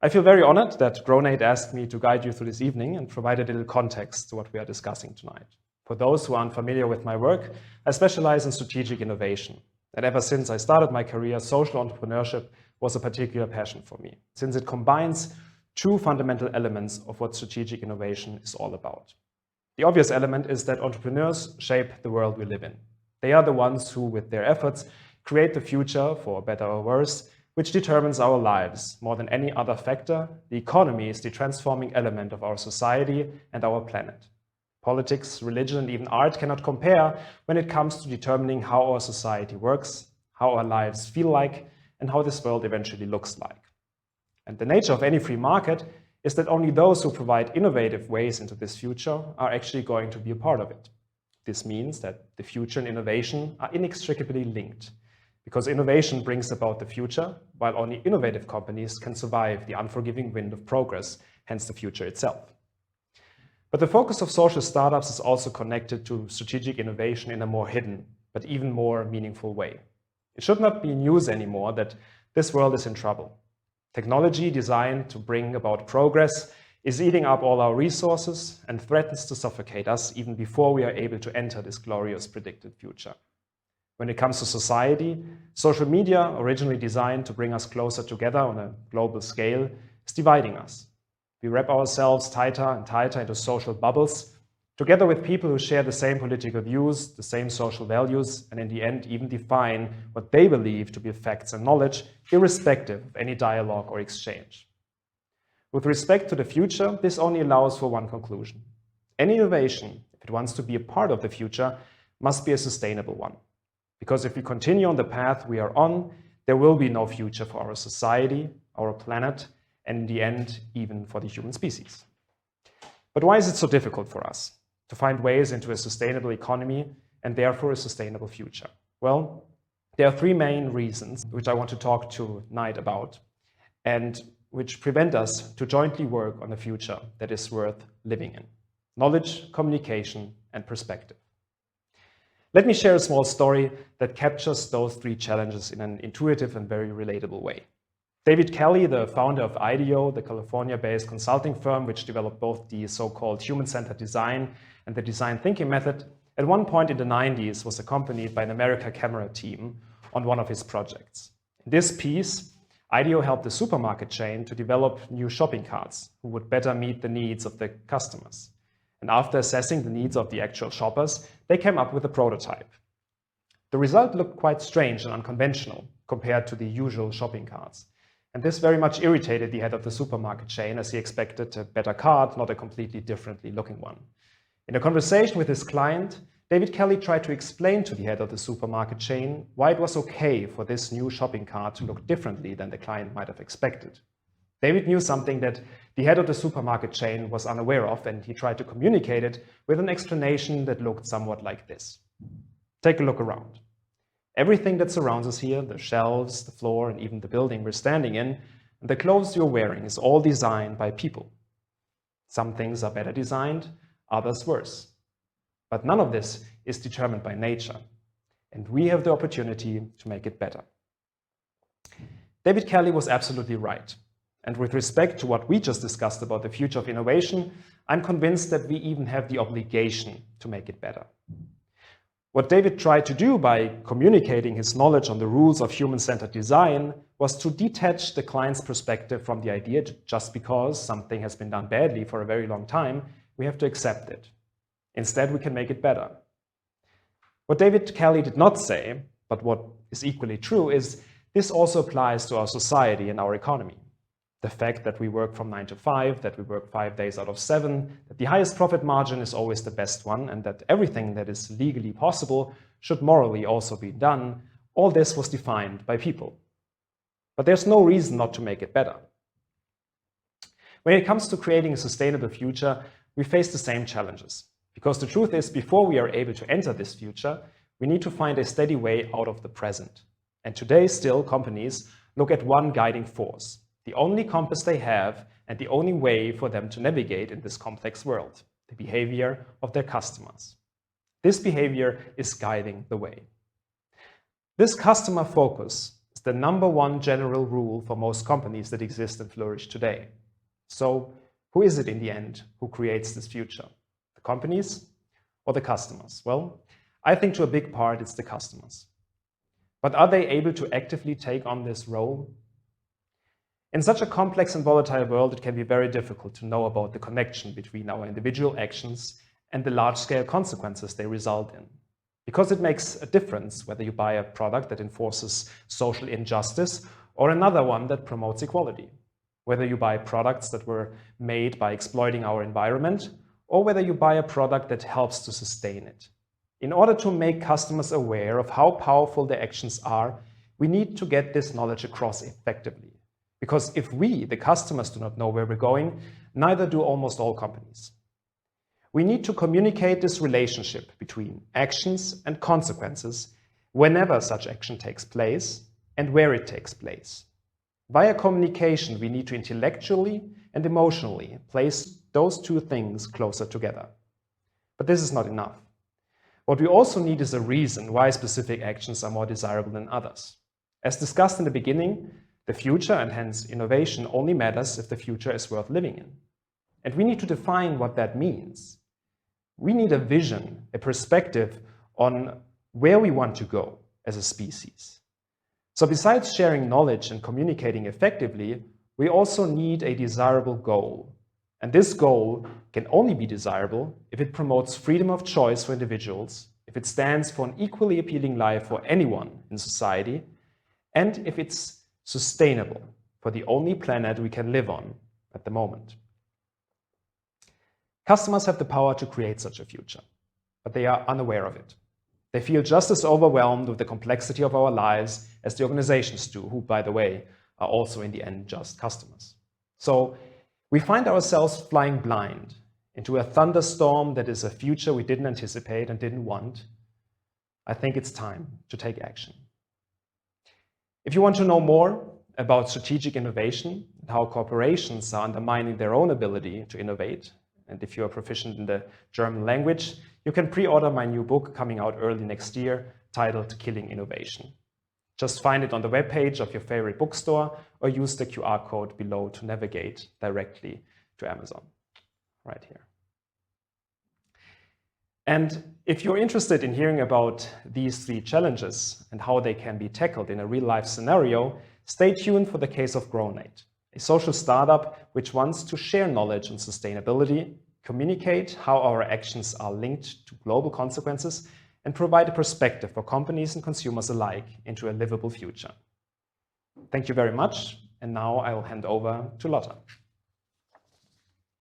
I feel very honored that Grownate asked me to guide you through this evening and provide a little context to what we are discussing tonight. For those who are unfamiliar with my work, I specialize in strategic innovation. And ever since I started my career, social entrepreneurship was a particular passion for me, since it combines two fundamental elements of what strategic innovation is all about. The obvious element is that entrepreneurs shape the world we live in. They are the ones who, with their efforts, create the future, for better or worse, which determines our lives. More than any other factor, the economy is the transforming element of our society and our planet. Politics, religion, and even art cannot compare when it comes to determining how our society works, how our lives feel like, and how this world eventually looks like. And the nature of any free market is that only those who provide innovative ways into this future are actually going to be a part of it. This means that the future and innovation are inextricably linked, because innovation brings about the future, while only innovative companies can survive the unforgiving wind of progress, hence the future itself. But the focus of social startups is also connected to strategic innovation in a more hidden, but even more meaningful way. It should not be news anymore that this world is in trouble. Technology designed to bring about progress is eating up all our resources and threatens to suffocate us even before we are able to enter this glorious predicted future. When it comes to society, social media, originally designed to bring us closer together on a global scale, is dividing us. We wrap ourselves tighter and tighter into social bubbles, together with people who share the same political views, the same social values, and in the end even define what they believe to be facts and knowledge, irrespective of any dialogue or exchange. With respect to the future, this only allows for one conclusion. Any innovation, if it wants to be a part of the future, must be a sustainable one. Because if we continue on the path we are on, there will be no future for our society, our planet, and in the end, even for the human species. But why is it so difficult for us to find ways into a sustainable economy and therefore a sustainable future? Well, there are three main reasons which I want to talk tonight about and which prevent us to jointly work on a future that is worth living in: knowledge, communication, and perspective. Let me share a small story that captures those three challenges in an intuitive and very relatable way. David Kelly, the founder of IDEO, the California-based consulting firm which developed both the so-called human-centered design and the design thinking method, at one point in the 90s was accompanied by an American camera team on one of his projects. In this piece, IDEO helped the supermarket chain to develop new shopping carts who would better meet the needs of the customers. And after assessing the needs of the actual shoppers, they came up with a prototype. The result looked quite strange and unconventional compared to the usual shopping carts. And this very much irritated the head of the supermarket chain, as he expected a better cart, not a completely differently looking one. In a conversation with his client, David Kelly tried to explain to the head of the supermarket chain why it was okay for this new shopping cart to look differently than the client might have expected. David knew something that the head of the supermarket chain was unaware of, and he tried to communicate it with an explanation that looked somewhat like this. Take a look around. Everything that surrounds us here, the shelves, the floor, and even the building we're standing in, and the clothes you're wearing, is all designed by people. Some things are better designed, others worse. But none of this is determined by nature, and we have the opportunity to make it better. David Kelly was absolutely right. And with respect to what we just discussed about the future of innovation, I'm convinced that we even have the obligation to make it better. What David tried to do by communicating his knowledge on the rules of human-centered design was to detach the client's perspective from the idea that just because something has been done badly for a very long time, we have to accept it. Instead, we can make it better. What David Kelly did not say, but what is equally true, is this also applies to our society and our economy. The fact that we work from 9 to 5, that we work 5 days out of 7, that the highest profit margin is always the best one, and that everything that is legally possible should morally also be done, all this was defined by people. But there's no reason not to make it better. When it comes to creating a sustainable future, we face the same challenges. Because the truth is, before we are able to enter this future, we need to find a steady way out of the present. And today, still, companies look at one guiding force, the only compass they have and the only way for them to navigate in this complex world, the behavior of their customers. This behavior is guiding the way. This customer focus is It's the #1 general rule for most companies that exist and flourish today. So, who is it in the end who creates this future? The companies or the customers? Well, I think to a big part it's the customers. But are they able to actively take on this role? In such a complex and volatile world, it can be very difficult to know about the connection between our individual actions and the large-scale consequences they result in. Because it makes a difference whether you buy a product that enforces social injustice or another one that promotes equality. Whether you buy products that were made by exploiting our environment or whether you buy a product that helps to sustain it. In order to make customers aware of how powerful their actions are, we need to get this knowledge across effectively. Because if we, the customers, do not know where we're going, neither do almost all companies. We need to communicate this relationship between actions and consequences whenever such action takes place and where it takes place. Via communication, we need to intellectually and emotionally place those two things closer together. But this is not enough. What we also need is a reason why specific actions are more desirable than others. As discussed in the beginning, the future and hence innovation only matters if the future is worth living in. And we need to define what that means. We need a vision, a perspective on where we want to go as a species. So besides sharing knowledge and communicating effectively, we also need a desirable goal. And this goal can only be desirable if it promotes freedom of choice for individuals, if it stands for an equally appealing life for anyone in society, and if it's sustainable for the only planet we can live on at the moment. Customers have the power to create such a future, but they are unaware of it. They feel just as overwhelmed with the complexity of our lives as the organizations do, who, by the way, are also in the end just customers. So we find ourselves flying blind into a thunderstorm that is a future we didn't anticipate and didn't want. I think it's time to take action. If you want to know more about strategic innovation and how corporations are undermining their own ability to innovate, and if you are proficient in the German language, you can pre-order my new book coming out early next year, titled Killing Innovation. Just find it on the webpage of your favorite bookstore or use the QR code below to navigate directly to Amazon, right here. And if you're interested in hearing about these 3 challenges and how they can be tackled in a real-life scenario, stay tuned for the case of Grownate, a social startup which wants to share knowledge on sustainability, communicate how our actions are linked to global consequences, and provide a perspective for companies and consumers alike into a livable future. Thank you very much, and now I will hand over to Lotta.